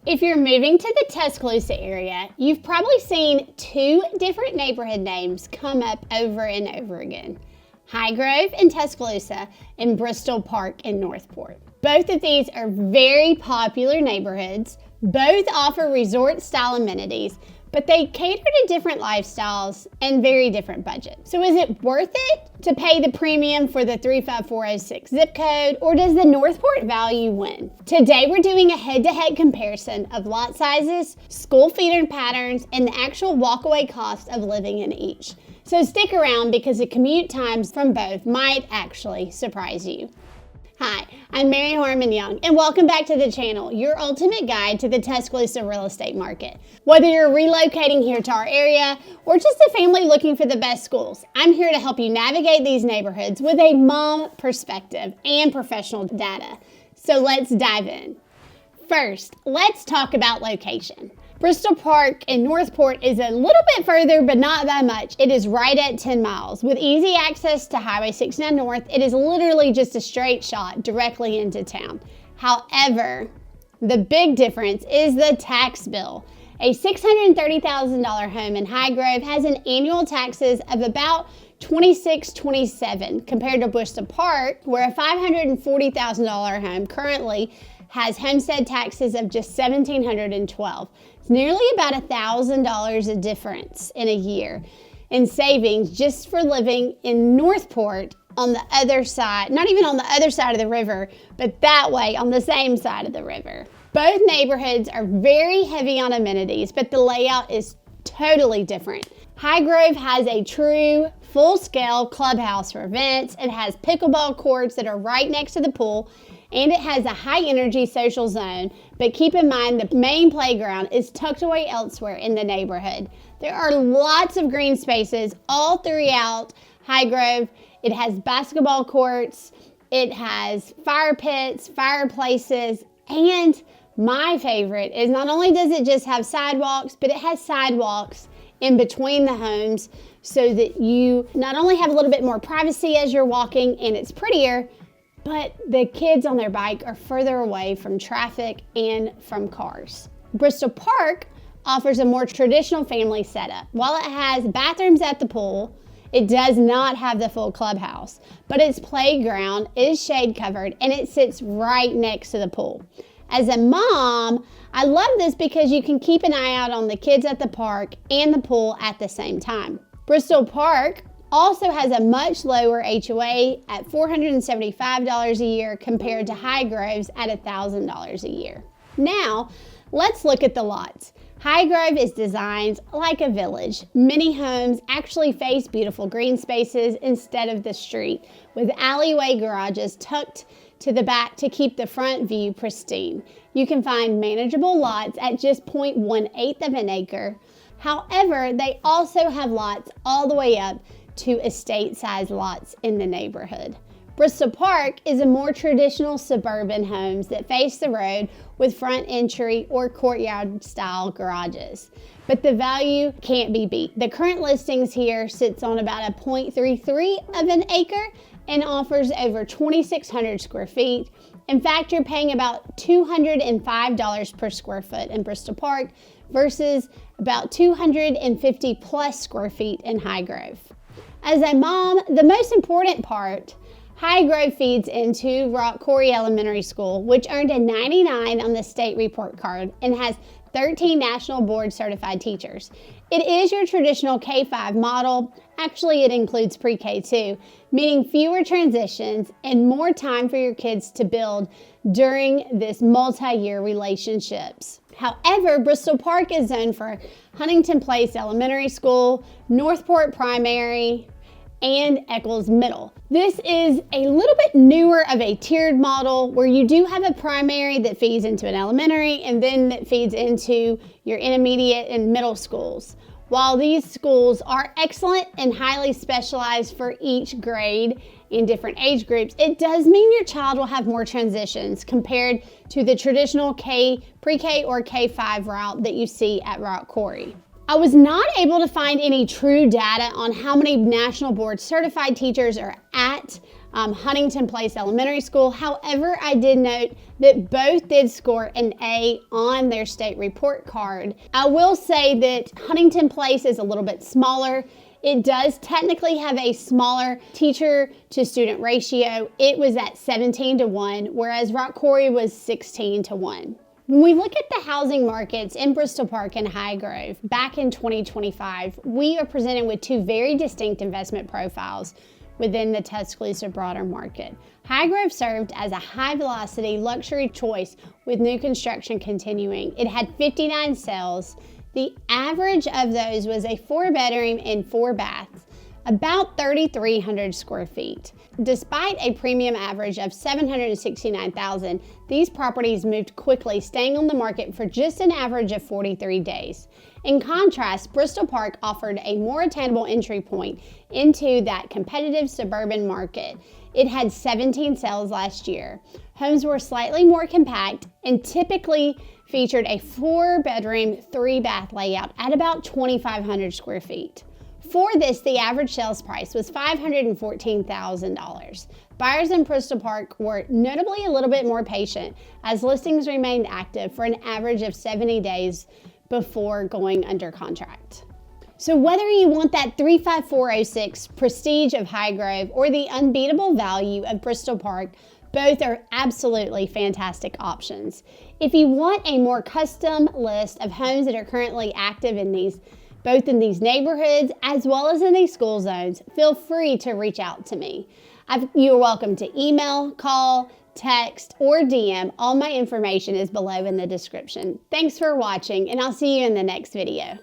If you're moving to the Tuscaloosa area, you've probably seen two different neighborhood names come up over and over again. Highgrove in Tuscaloosa and Bristol Park in Northport. Both of these are very popular neighborhoods. Both offer resort-style amenities, but they cater to different lifestyles and very different budgets. So is it worth it to pay the premium for the 35406 zip code, or does the Northport value win? Today we're doing a head-to-head comparison of lot sizes, school feeder patterns, and the actual walkaway cost of living in each. So stick around because the commute times from both might actually surprise you. Hi, I'm Mary Harmon and welcome back to the channel, your ultimate guide to the Tuscaloosa real estate market. Whether you're relocating here to our area or just a family looking for the best schools, I'm here to help you navigate these neighborhoods with a mom perspective and professional data. So let's dive in. First, let's talk about location. Bristol Park in Northport is a little bit further, but not that much. It is right at 10 miles. With easy access to Highway 69 North, it is literally just a straight shot directly into town. However, the big difference is the tax bill. A $630,000 home in Highgrove has an annual taxes of about $2627 compared to Bristol Park, where a $540,000 home currently has homestead taxes of just $1,712. It's nearly about $1,000 a difference in a year in savings just for living in Northport on the other side, not even on the other side of the river, but that way on the same side of the river. Both neighborhoods are very heavy on amenities, but the layout is totally different. Highgrove has a true full-scale clubhouse for events. It has pickleball courts that are right next to the pool, and it has a high-energy social zone, but keep in mind the main playground is tucked away elsewhere in the neighborhood. There are lots of green spaces all throughout Highgrove. It has basketball courts, it has fire pits, fireplaces, and my favorite is not only does it just have sidewalks, but it has sidewalks in between the homes so that you not only have a little bit more privacy as you're walking and it's prettier, but the kids on their bike are further away from traffic and from cars. Bristol Park offers a more traditional family setup. While it has bathrooms at the pool, it does not have the full clubhouse, but its playground is shade covered and it sits right next to the pool. As a mom, I love this because you can keep an eye out on the kids at the park and the pool at the same time. Bristol Park also has a much lower HOA at $475 a year compared to Highgrove's at $1,000 a year. Now, let's look at the lots. Highgrove is designed like a village. Many homes actually face beautiful green spaces instead of the street, with alleyway garages tucked to the back to keep the front view pristine. You can find manageable lots at just 0.18 of an acre. However, they also have lots all the way up to estate-sized lots in the neighborhood. Bristol Park is a more traditional suburban homes that face the road with front entry or courtyard-style garages. But the value can't be beat. The current listings here sits on about a 0.33 of an acre and offers over 2,600 square feet. In fact, you're paying about $205 per square foot in Bristol Park versus about 250 plus square feet in Highgrove. As a mom, the most important part, Highgrove feeds into Rock Quarry Elementary School, which earned a 99 on the state report card and has 13 national board certified teachers. It is your traditional K-5 model. Actually, it includes pre-K too, meaning fewer transitions and more time for your kids to build during this multi-year relationships. However, Bristol Park is zoned for Huntington Place Elementary School, Northport Primary, and Eccles Middle. This is a little bit newer of a tiered model where you do have a primary that feeds into an elementary and then that feeds into your intermediate and middle schools. While these schools are excellent and highly specialized for each grade in different age groups, it does mean your child will have more transitions compared to the traditional pre-K or K-5 route that you see at Rock Quarry. I was not able to find any true data on how many national board certified teachers are at Huntington Place Elementary School. However, I did note that both did score an A on their state report card. I will say that Huntington Place is a little bit smaller. It does technically have a smaller teacher to student ratio. It was at 17-1, whereas Rock Quarry was 16-1. When we look at the housing markets in Bristol Park and Highgrove back in 2025, we are presented with two very distinct investment profiles within the Tuscaloosa broader market. Highgrove served as a high-velocity luxury choice with new construction continuing. It had 59 sales. The average of those was a 4-bedroom and 4 baths, about 3,300 square feet. Despite a premium average of $769,000, these properties moved quickly, staying on the market for just an average of 43 days. In contrast, Bristol Park offered a more attainable entry point into that competitive suburban market. It had 17 sales last year. Homes were slightly more compact and typically featured a 4-bedroom, 3-bath layout at about 2,500 square feet. For this, the average sales price was $514,000. Buyers in Bristol Park were notably a little bit more patient as listings remained active for an average of 70 days before going under contract. So whether you want that 35406 prestige of Highgrove or the unbeatable value of Bristol Park, both are absolutely fantastic options. If you want a more custom list of homes that are currently active in both in these neighborhoods as well as in these school zones, feel free to reach out to me. You're welcome to email, call, text, or DM. All my information is below in the description. Thanks for watching, and I'll see you in the next video.